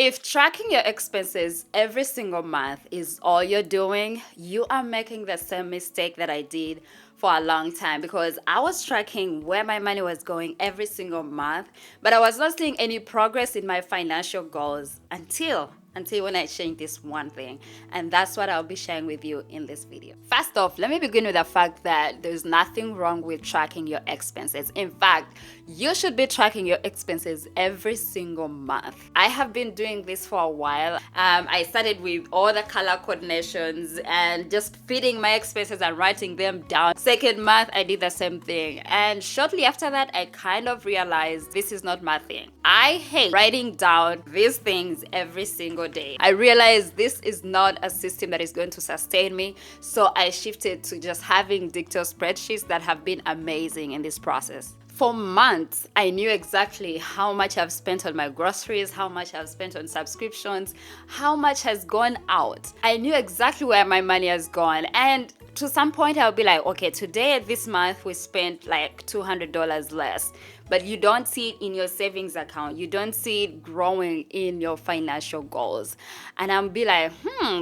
If tracking your expenses every single month is all you're doing, you are making the same mistake that I did for a long time, because I was tracking where my money was going every single month, but I was not seeing any progress in my financial goals until when I changed this one thing. And that's what I'll be sharing with you in this video. First off, let me begin with the fact that there's nothing wrong with tracking your expenses. In fact, you should be tracking your expenses every single month. I have been doing this for a while. I started with all the color coordinations and just feeding my expenses and writing them down. Second month, I did the same thing. And shortly after that, I kind of realized this is not my thing. I hate writing down these things every single day. I realized this is not a system that is going to sustain me. So I shifted to just having detailed spreadsheets that have been amazing in this process. For months, I knew exactly how much I've spent on my groceries, how much I've spent on subscriptions, how much has gone out. I knew exactly where my money has gone. And to some point, I'll be like, okay, today, this month, we spent like $200 less. But you don't see it in your savings account. You don't see it growing in your financial goals. And I'll be like,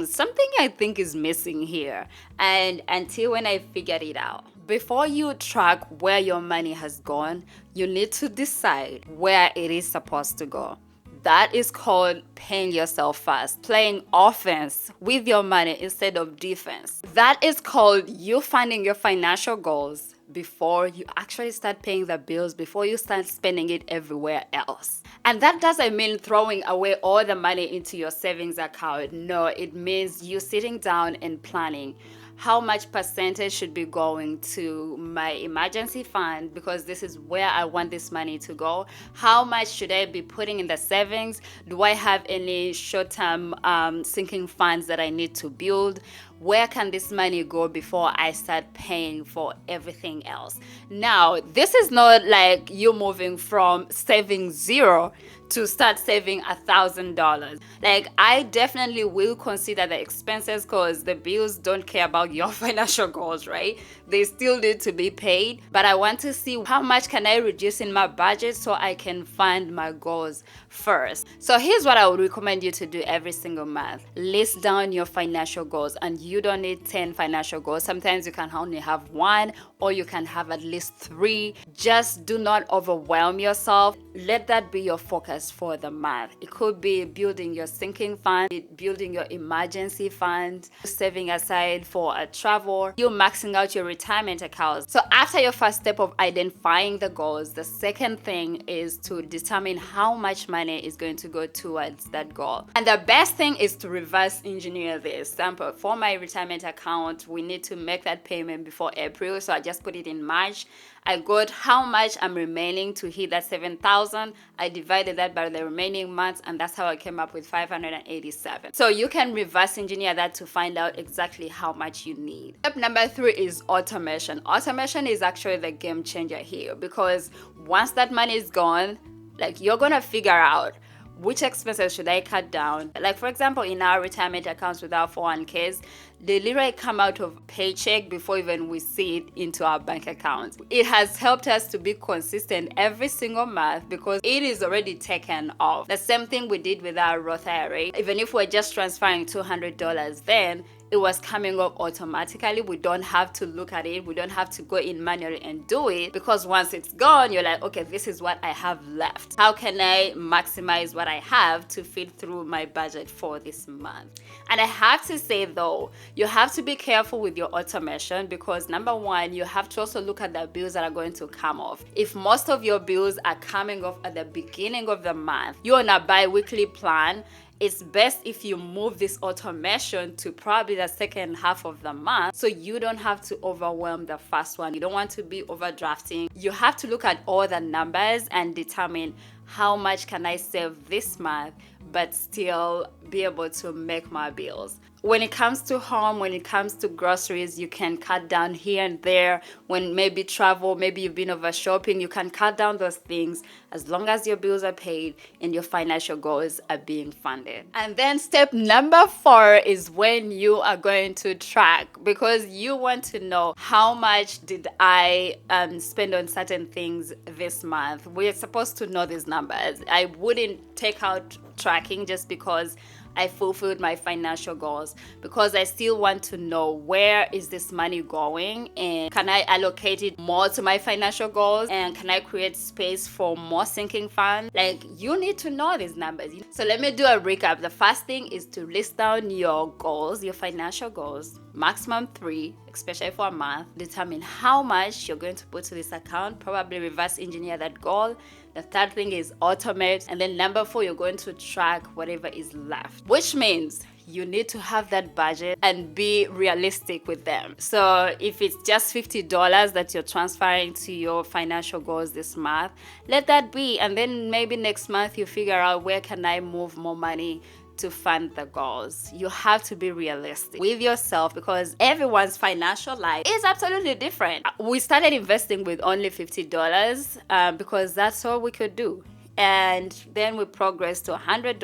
something I think is missing here. And until when I figured it out. Before you track where your money has gone, you need to decide where it is supposed to go. That is called paying yourself first, playing offense with your money instead of defense. That is called you finding your financial goals before you actually start paying the bills, before you start spending it everywhere else. And that doesn't mean throwing away all the money into your savings account. No, it means you sitting down and planning how much percentage should be going to my emergency fund, because this is where I want this money to go. How much should I be putting in the savings? Do I have any short-term sinking funds that I need to build? Where can this money go before I start paying for everything else? Now, this is not like you moving from saving zero to start saving $1,000. Like, I definitely will consider the expenses, because the bills don't care about your financial goals, right? They still need to be paid, but I want to see how much can I reduce in my budget so I can fund my goals first. So here's what I would recommend you to do every single month. List down your financial goals, and you don't need 10 financial goals. Sometimes you can only have one, or you can have at least 3. Just do not overwhelm yourself. Let that be your focus for the month. It could be building your sinking fund, building your emergency fund, saving aside for a travel, you maxing out your retirement accounts. So after your first step of identifying the goals, the second thing is to determine how much money is going to go towards that goal. And the best thing is to reverse engineer this. Example, for my retirement account, we need to make that payment before April, so I just put it in March. I got how much I'm remaining to hit that 7,000. I divided that by the remaining months, and that's how I came up with 587. So you can reverse engineer that to find out exactly how much you need. Step number 3 is automation. Automation is actually the game changer here, because once that money is gone, like, you're gonna figure out which expenses should I cut down. Like, for example, in our retirement accounts with our 401ks, they literally come out of paycheck before even we see it into our bank accounts. It has helped us to be consistent every single month because it is already taken off. The same thing we did with our Roth IRA. Even if we're just transferring $200, then it was coming up automatically. We don't have to look at it. We don't have to go in manually and do it, because once it's gone, you're like, okay, this is what I have left. How can I maximize what I have to feed through my budget for this month? And I have to say though, you have to be careful with your automation, because number one, you have to also look at the bills that are going to come off. If most of your bills are coming off at the beginning of the month, you're on a bi-weekly plan, it's best if you move this automation to probably the second half of the month, so you don't have to overwhelm the first one. You don't want to be overdrafting. You have to look at all the numbers and determine how much can I save this month but still be able to make my bills. When it comes to home, when it comes to groceries, you can cut down here and there. When maybe travel, maybe you've been over shopping, you can cut down those things as long as your bills are paid and your financial goals are being funded. And then step number 4 is when you are going to track, because you want to know how much did I spend on certain things this month. We're supposed to know these numbers. I wouldn't take out tracking just because I fulfilled my financial goals, because I still want to know where is this money going, and can I allocate it more to my financial goals, and can I create space for more sinking funds? Like, you need to know these numbers. So let me do a recap. The first thing is to list down your goals, your financial goals, maximum 3, especially for a month. Determine how much you're going to put to this account, probably reverse engineer that goal. The third thing is automate. And then number 4, you're going to track whatever is left, which means you need to have that budget and be realistic with them. So if it's just $50 that you're transferring to your financial goals this month, let that be. And then maybe next month you figure out, where can I move more money to fund the goals? You have to be realistic with yourself, because everyone's financial life is absolutely different. We started investing with only $50 because that's all we could do. And then we progressed to $100,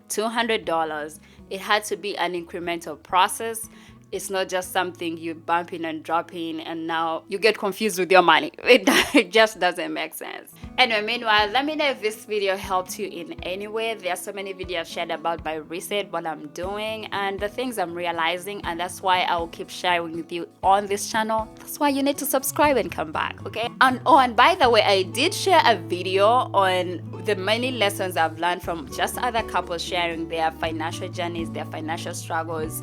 $200. It had to be an incremental process. It's not just something you bump in and drop in and now you get confused with your money. It just doesn't make sense. Anyway, meanwhile, let me know if this video helped you in any way. There are so many videos shared about my reset, what I'm doing, and the things I'm realizing, and that's why I will keep sharing with you on this channel. That's why you need to subscribe and come back, okay? And by the way, I did share a video on the many lessons I've learned from just other couples sharing their financial journeys, their financial struggles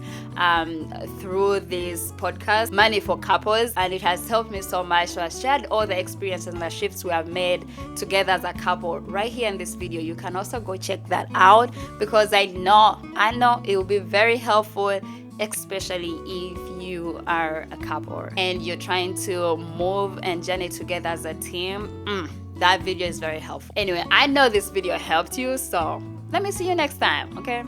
through this podcast, Money for Couples, and it has helped me so much. So I shared all the experiences and the shifts we have made together as a couple right here in this video. You can also go check that out, because I know it will be very helpful, especially if you are a couple and you're trying to move and journey together as a team. That video is very helpful. Anyway, I know this video helped you, so let me see you next time, okay?